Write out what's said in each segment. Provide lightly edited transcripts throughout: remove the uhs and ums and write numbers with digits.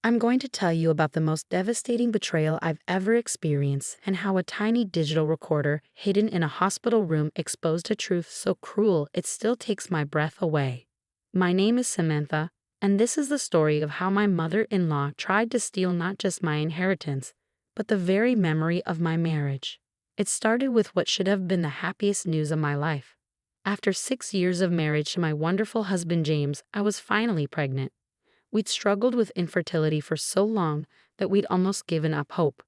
I'm going to tell you about the most devastating betrayal I've ever experienced and how a tiny digital recorder hidden in a hospital room exposed a truth so cruel it still takes my breath away. My name is Samantha, and this is the story of how my mother-in-law tried to steal not just my inheritance, but the very memory of my marriage. It started with what should have been the happiest news of my life. After 6 years of marriage to my wonderful husband James, I was finally pregnant. We'd struggled with infertility for so long that we'd almost given up hope.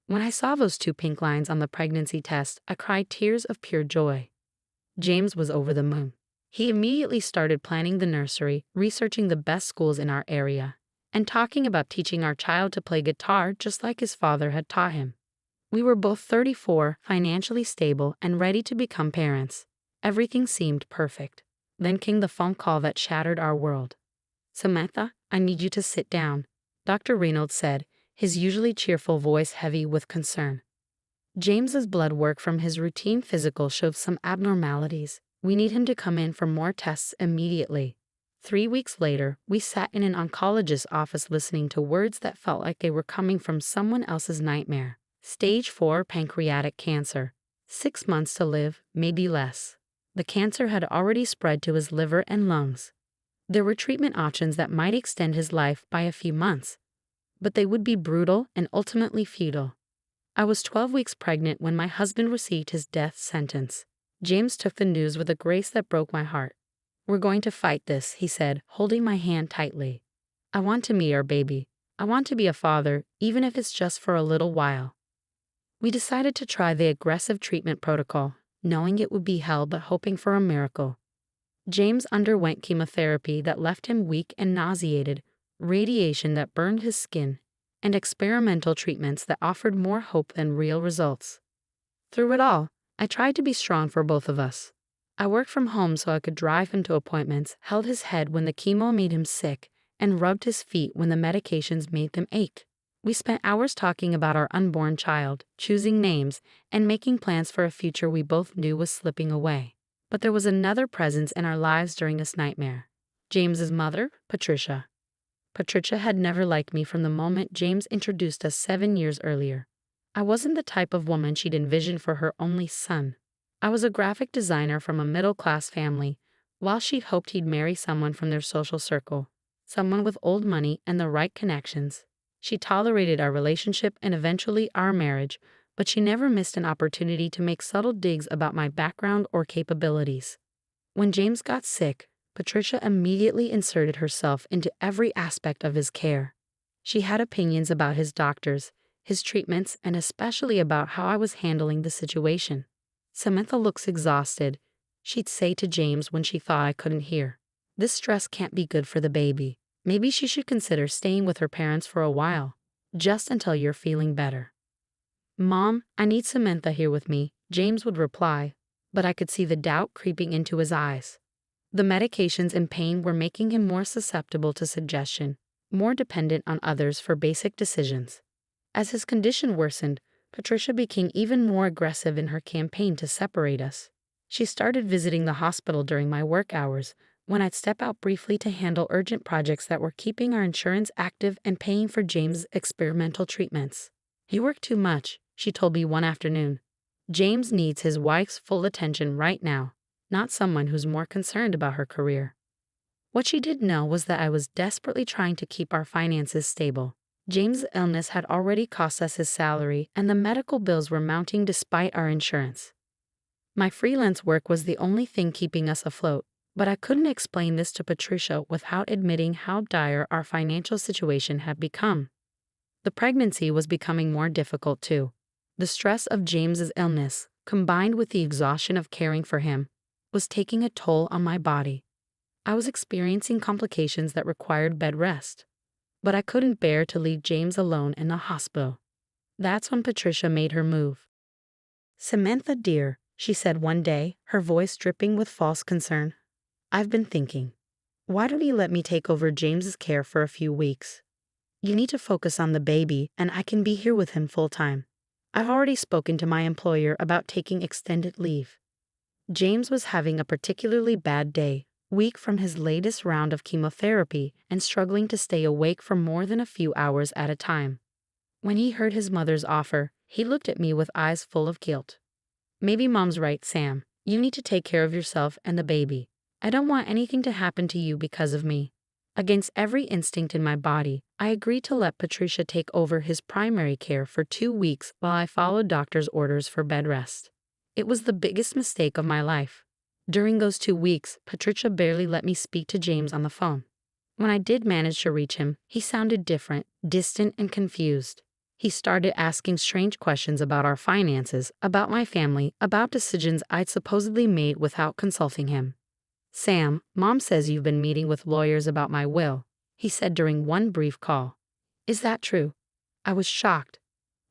When I saw those two pink lines on the pregnancy test, I cried tears of pure joy. James was over the moon. He immediately started planning the nursery, researching the best schools in our area, and talking about teaching our child to play guitar just like his father had taught him. We were both 34, financially stable, and ready to become parents. Everything seemed perfect. Then came the phone call that shattered our world. "Samantha, I need you to sit down," Dr. Reynolds said, his usually cheerful voice heavy with concern. James's blood work from his routine physical showed some abnormalities. We need him to come in for more tests immediately. 3 weeks later, we sat in an oncologist's office listening to words that felt like they were coming from someone else's nightmare. Stage 4 pancreatic cancer. 6 months to live, maybe less. The cancer had already spread to his liver and lungs. There were treatment options that might extend his life by a few months, but they would be brutal and ultimately futile. I was 12 weeks pregnant when my husband received his death sentence. James took the news with a grace that broke my heart. "We're going to fight this," he said, holding my hand tightly. "I want to meet our baby. I want to be a father, even if it's just for a little while." We decided to try the aggressive treatment protocol, knowing it would be hell but hoping for a miracle. James underwent chemotherapy that left him weak and nauseated, radiation that burned his skin, and experimental treatments that offered more hope than real results. Through it all, I tried to be strong for both of us. I worked from home so I could drive him to appointments, held his head when the chemo made him sick, and rubbed his feet when the medications made them ache. We spent hours talking about our unborn child, choosing names, and making plans for a future we both knew was slipping away. But there was another presence in our lives during this nightmare. James's mother, Patricia. Patricia had never liked me from the moment James introduced us 7 years earlier. I wasn't the type of woman she'd envisioned for her only son. I was a graphic designer from a middle-class family, while she'd hoped he'd marry someone from their social circle, someone with old money and the right connections. She tolerated our relationship and eventually our marriage, but she never missed an opportunity to make subtle digs about my background or capabilities. When James got sick, Patricia immediately inserted herself into every aspect of his care. She had opinions about his doctors, his treatments, and especially about how I was handling the situation. "Samantha looks exhausted," she'd say to James when she thought I couldn't hear. "This stress can't be good for the baby. Maybe she should consider staying with her parents for a while, just until you're feeling better." "Mom, I need Samantha here with me," James would reply, but I could see the doubt creeping into his eyes. The medications and pain were making him more susceptible to suggestion, more dependent on others for basic decisions. As his condition worsened, Patricia became even more aggressive in her campaign to separate us. She started visiting the hospital during my work hours, when I'd step out briefly to handle urgent projects that were keeping our insurance active and paying for James' experimental treatments. "You work too much," she told me one afternoon. "James needs his wife's full attention right now, not someone who's more concerned about her career." What she didn't know was that I was desperately trying to keep our finances stable. James' illness had already cost us his salary, and the medical bills were mounting despite our insurance. My freelance work was the only thing keeping us afloat, but I couldn't explain this to Patricia without admitting how dire our financial situation had become. The pregnancy was becoming more difficult too. The stress of James's illness, combined with the exhaustion of caring for him, was taking a toll on my body. I was experiencing complications that required bed rest, but I couldn't bear to leave James alone in the hospital. That's when Patricia made her move. "Samantha, dear," she said one day, her voice dripping with false concern. "I've been thinking. Why don't you let me take over James's care for a few weeks? You need to focus on the baby, and I can be here with him full-time. I've already spoken to my employer about taking extended leave." James was having a particularly bad day, weak from his latest round of chemotherapy and struggling to stay awake for more than a few hours at a time. When he heard his mother's offer, he looked at me with eyes full of guilt. "Maybe Mom's right, Sam. You need to take care of yourself and the baby. I don't want anything to happen to you because of me." Against every instinct in my body, I agreed to let Patricia take over his primary care for 2 weeks while I followed doctor's orders for bed rest. It was the biggest mistake of my life. During those 2 weeks, Patricia barely let me speak to James on the phone. When I did manage to reach him, he sounded different, distant, and confused. He started asking strange questions about our finances, about my family, about decisions I'd supposedly made without consulting him. "Sam, Mom says you've been meeting with lawyers about my will," he said during one brief call. "Is that true?" I was shocked.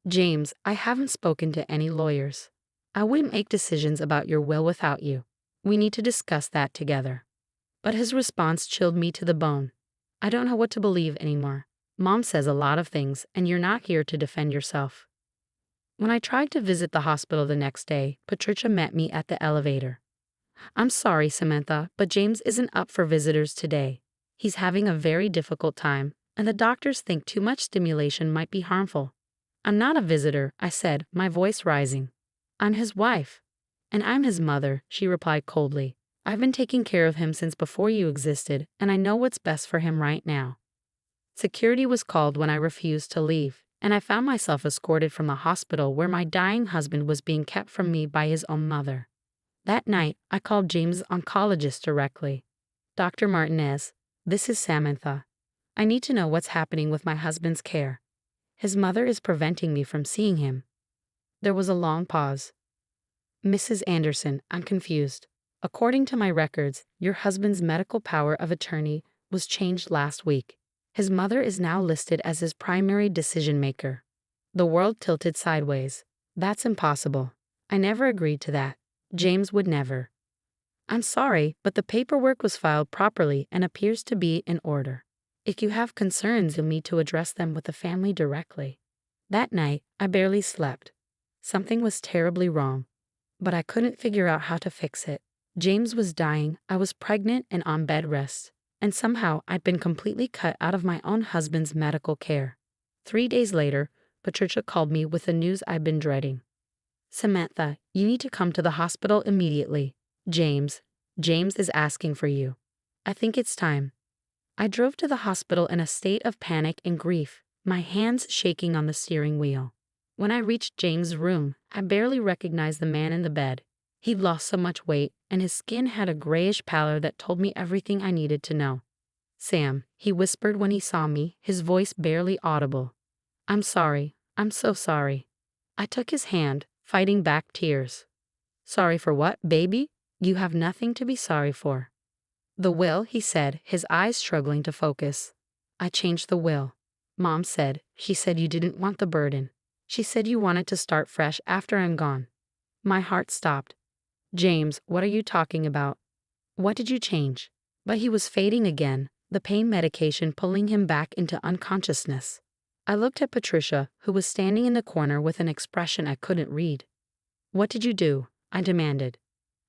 "James, I haven't spoken to any lawyers. I wouldn't make decisions about your will without you. We need to discuss that together." But his response chilled me to the bone. "I don't know what to believe anymore. Mom says a lot of things, and you're not here to defend yourself." When I tried to visit the hospital the next day, Patricia met me at the elevator. "I'm sorry, Samantha, but James isn't up for visitors today. He's having a very difficult time, and the doctors think too much stimulation might be harmful." "I'm not a visitor," I said, my voice rising. "I'm his wife." "And I'm his mother," she replied coldly. "I've been taking care of him since before you existed, and I know what's best for him right now." Security was called when I refused to leave, and I found myself escorted from the hospital where my dying husband was being kept from me by his own mother. That night, I called James' oncologist directly. "Dr. Martinez, this is Samantha. I need to know what's happening with my husband's care. His mother is preventing me from seeing him." There was a long pause. "Mrs. Anderson, I'm confused. According to my records, your husband's medical power of attorney was changed last week. His mother is now listed as his primary decision maker." The world tilted sideways. "That's impossible. I never agreed to that. James would never." "I'm sorry, but the paperwork was filed properly and appears to be in order. If you have concerns, you'll need to address them with the family directly." That night, I barely slept. Something was terribly wrong, but I couldn't figure out how to fix it. James was dying, I was pregnant and on bed rest, and somehow I'd been completely cut out of my own husband's medical care. 3 days later, Patricia called me with the news I'd been dreading. "Samantha, you need to come to the hospital immediately. James is asking for you. I think it's time." I drove to the hospital in a state of panic and grief, my hands shaking on the steering wheel. When I reached James' room, I barely recognized the man in the bed. He'd lost so much weight, and his skin had a grayish pallor that told me everything I needed to know. "Sam," he whispered when he saw me, his voice barely audible. "I'm sorry. I'm so sorry." I took his hand, fighting back tears. "Sorry for what, baby? You have nothing to be sorry for." "The will," he said, his eyes struggling to focus. "I changed the will. Mom said, she said you didn't want the burden. She said you wanted to start fresh after I'm gone." My heart stopped. "James, what are you talking about? What did you change?" But he was fading again, the pain medication pulling him back into unconsciousness. I looked at Patricia, who was standing in the corner with an expression I couldn't read. "What did you do?" I demanded.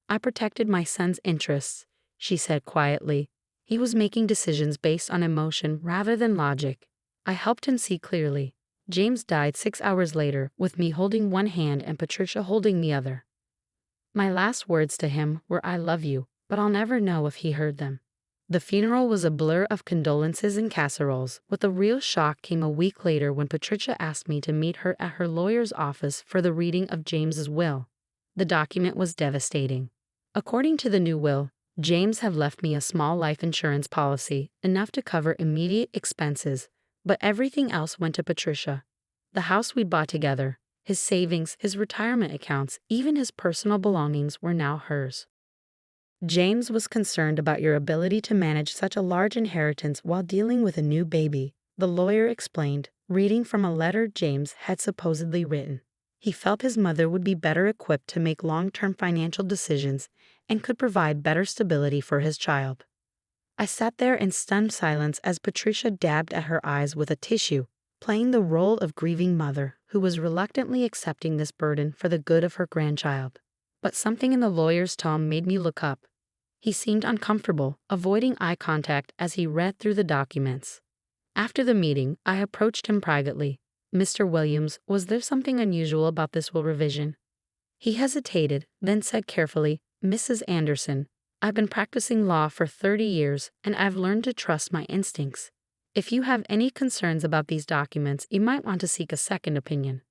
"I protected my son's interests," she said quietly. "He was making decisions based on emotion rather than logic. I helped him see clearly." James died 6 hours later, with me holding one hand and Patricia holding the other. My last words to him were "I love you," but I'll never know if he heard them. The funeral was a blur of condolences and casseroles, but the real shock came a week later when Patricia asked me to meet her at her lawyer's office for the reading of James's will. The document was devastating. According to the new will, James had left me a small life insurance policy, enough to cover immediate expenses, but everything else went to Patricia. The house we'd bought together, his savings, his retirement accounts, even his personal belongings were now hers. "James was concerned about your ability to manage such a large inheritance while dealing with a new baby," the lawyer explained, reading from a letter James had supposedly written. He felt his mother would be better equipped to make long-term financial decisions and could provide better stability for his child. I sat there in stunned silence as Patricia dabbed at her eyes with a tissue, playing the role of grieving mother who was reluctantly accepting this burden for the good of her grandchild. But something in the lawyer's tone made me look up. He seemed uncomfortable, avoiding eye contact as he read through the documents. After the meeting, I approached him privately. "Mr. Williams, was there something unusual about this will revision?" He hesitated, then said carefully, "Mrs. Anderson, I've been practicing law for 30 years, and I've learned to trust my instincts. If you have any concerns about these documents, you might want to seek a second opinion."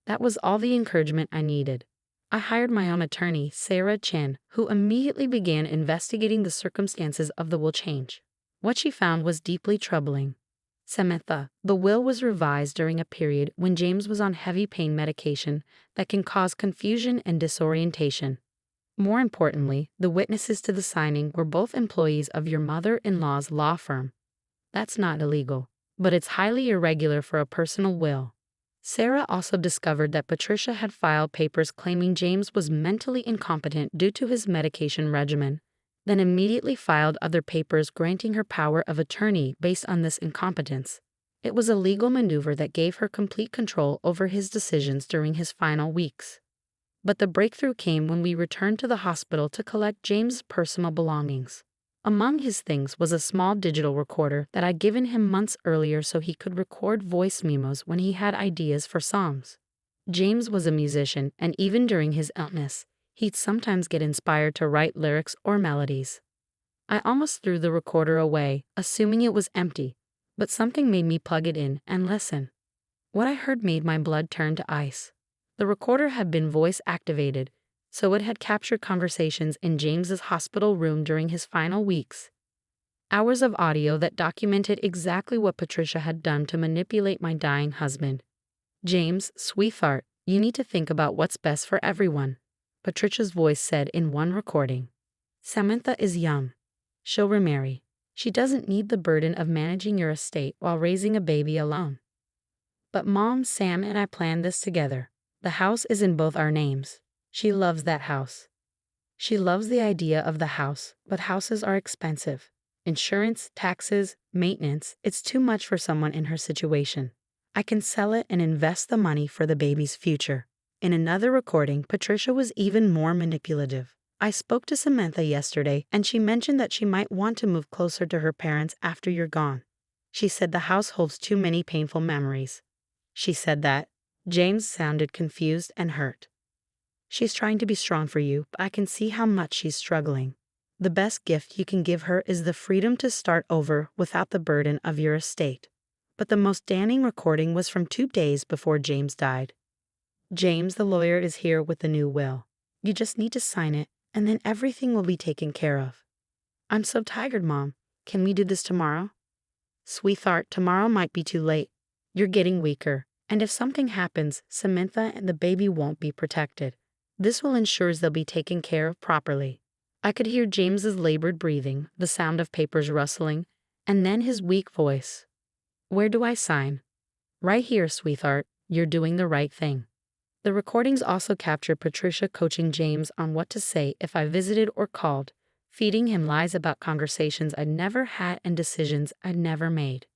That was all the encouragement I needed. I hired my own attorney, Sarah Chen, who immediately began investigating the circumstances of the will change. What she found was deeply troubling. Samantha, the will was revised during a period when James was on heavy pain medication that can cause confusion and disorientation. More importantly, the witnesses to the signing were both employees of your mother-in-law's law firm. That's not illegal, but it's highly irregular for a personal will. Sarah also discovered that Patricia had filed papers claiming James was mentally incompetent due to his medication regimen, then immediately filed other papers granting her power of attorney based on this incompetence. It was a legal maneuver that gave her complete control over his decisions during his final weeks. But the breakthrough came when we returned to the hospital to collect James' personal belongings. Among his things was a small digital recorder that I'd given him months earlier so he could record voice memos when he had ideas for songs. James was a musician, and even during his illness, he'd sometimes get inspired to write lyrics or melodies. I almost threw the recorder away, assuming it was empty, but something made me plug it in and listen. What I heard made my blood turn to ice. The recorder had been voice-activated, so it had captured conversations in James's hospital room during his final weeks. Hours of audio that documented exactly what Patricia had done to manipulate my dying husband. "James, sweetheart, you need to think about what's best for everyone," Patricia's voice said in one recording. "Samantha is young. She'll remarry. She doesn't need the burden of managing your estate while raising a baby alone. But Mom, Sam, and I planned this together. The house is in both our names. She loves that house. She loves the idea of the house, but houses are expensive. Insurance, taxes, maintenance, it's too much for someone in her situation. I can sell it and invest the money for the baby's future." In another recording, Patricia was even more manipulative. "I spoke to Samantha yesterday, and she mentioned that she might want to move closer to her parents after you're gone. She said the house holds too many painful memories." She said that. James sounded confused and hurt. "She's trying to be strong for you, but I can see how much she's struggling. The best gift you can give her is the freedom to start over without the burden of your estate." But the most damning recording was from 2 days before James died. "James, the lawyer, is here with the new will. You just need to sign it, and then everything will be taken care of." "I'm so tired, Mom. Can we do this tomorrow?" "Sweetheart, tomorrow might be too late. You're getting weaker, and if something happens, Samantha and the baby won't be protected. This will ensure they'll be taken care of properly." I could hear James's labored breathing, the sound of papers rustling, and then his weak voice. "Where do I sign?" "Right here, sweetheart. You're doing the right thing." The recordings also captured Patricia coaching James on what to say if I visited or called, feeding him lies about conversations I'd never had and decisions I'd never made.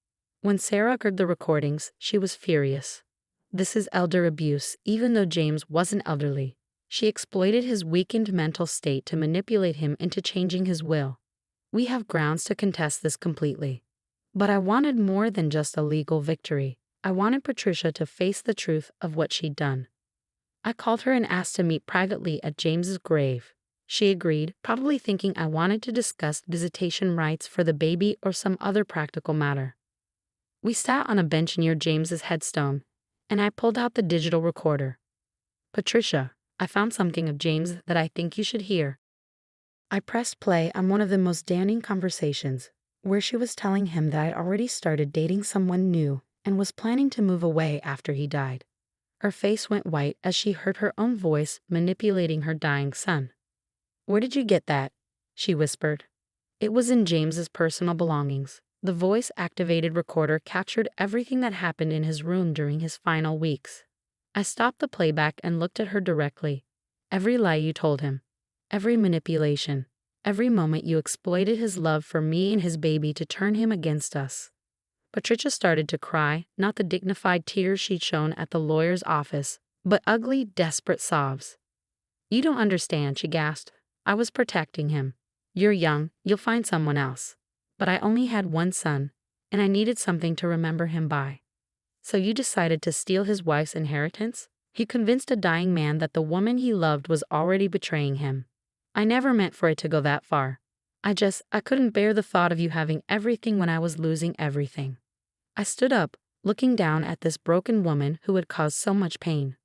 When Sarah heard the recordings, she was furious. This is elder abuse, even though James wasn't elderly. She exploited his weakened mental state to manipulate him into changing his will. We have grounds to contest this completely. But I wanted more than just a legal victory. I wanted Patricia to face the truth of what she'd done. I called her and asked to meet privately at James's grave. She agreed, probably thinking I wanted to discuss visitation rights for the baby or some other practical matter. We sat on a bench near James's headstone, and I pulled out the digital recorder. "Patricia, I found something of James that I think you should hear." I pressed play on one of the most damning conversations, where she was telling him that I'd already started dating someone new and was planning to move away after he died. Her face went white as she heard her own voice manipulating her dying son. "Where did you get that?" she whispered. It was in James's personal belongings. The voice-activated recorder captured everything that happened in his room during his final weeks. I stopped the playback and looked at her directly. "Every lie you told him, every manipulation, every moment you exploited his love for me and his baby to turn him against us." Patricia started to cry, not the dignified tears she'd shown at the lawyer's office, but ugly, desperate sobs. "You don't understand," she gasped. "I was protecting him. "You're young, you'll find someone else." But I only had one son, and I needed something to remember him by. "So you decided to steal his wife's inheritance?" He convinced a dying man that the woman he loved was already betraying him. "I never meant for it to go that far. I couldn't bear the thought of you having everything when I was losing everything." I stood up, looking down at this broken woman who had caused so much pain.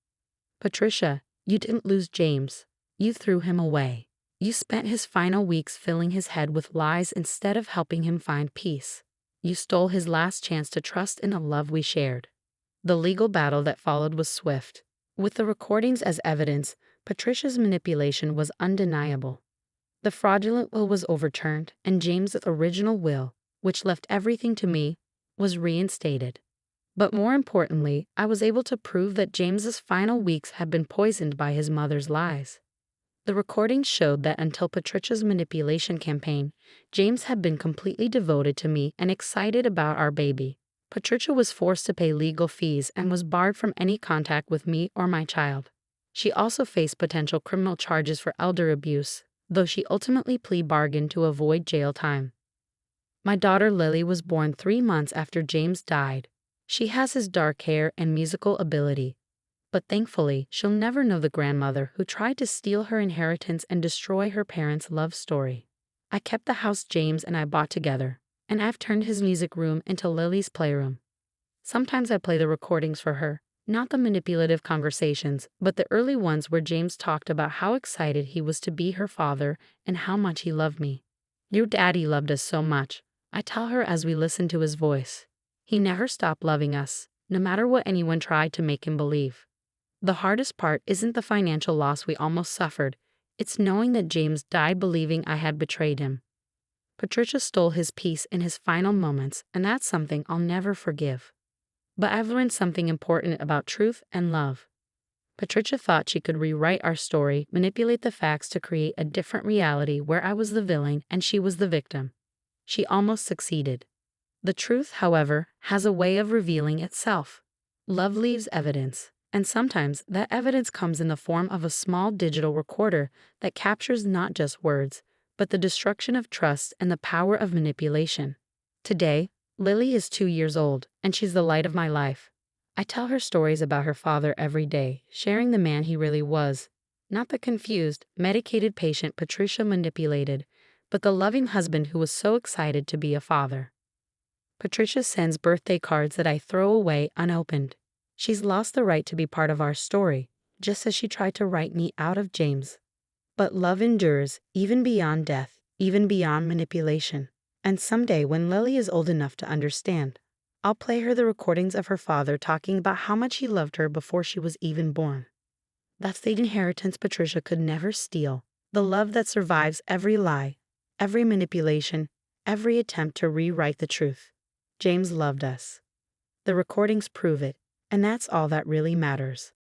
"Patricia, you didn't lose James. You threw him away. You spent his final weeks filling his head with lies instead of helping him find peace. You stole his last chance to trust in the love we shared." The legal battle that followed was swift. With the recordings as evidence, Patricia's manipulation was undeniable. The fraudulent will was overturned, and James's original will, which left everything to me, was reinstated. But more importantly, I was able to prove that James's final weeks had been poisoned by his mother's lies. The recordings showed that until Patricia's manipulation campaign, James had been completely devoted to me and excited about our baby. Patricia was forced to pay legal fees and was barred from any contact with me or my child. She also faced potential criminal charges for elder abuse, though she ultimately plea bargained to avoid jail time. My daughter Lily was born 3 months after James died. She has his dark hair and musical ability. But thankfully, she'll never know the grandmother who tried to steal her inheritance and destroy her parents' love story. I kept the house James and I bought together, and I've turned his music room into Lily's playroom. Sometimes I play the recordings for her, not the manipulative conversations, but the early ones where James talked about how excited he was to be her father and how much he loved me. "Your daddy loved us so much," I tell her as we listen to his voice. "He never stopped loving us, no matter what anyone tried to make him believe." The hardest part isn't the financial loss we almost suffered, it's knowing that James died believing I had betrayed him. Patricia stole his peace in his final moments, and that's something I'll never forgive. But I've learned something important about truth and love. Patricia thought she could rewrite our story, manipulate the facts to create a different reality where I was the villain and she was the victim. She almost succeeded. The truth, however, has a way of revealing itself. Love leaves evidence. And sometimes that evidence comes in the form of a small digital recorder that captures not just words, but the destruction of trust and the power of manipulation. Today, Lily is 2 years old, and she's the light of my life. I tell her stories about her father every day, sharing the man he really was. Not the confused, medicated patient Patricia manipulated, but the loving husband who was so excited to be a father. Patricia sends birthday cards that I throw away unopened. She's lost the right to be part of our story, just as she tried to write me out of James. But love endures, even beyond death, even beyond manipulation. And someday, when Lily is old enough to understand, I'll play her the recordings of her father talking about how much he loved her before she was even born. That's the inheritance Patricia could never steal, the love that survives every lie, every manipulation, every attempt to rewrite the truth. James loved us. The recordings prove it. And that's all that really matters.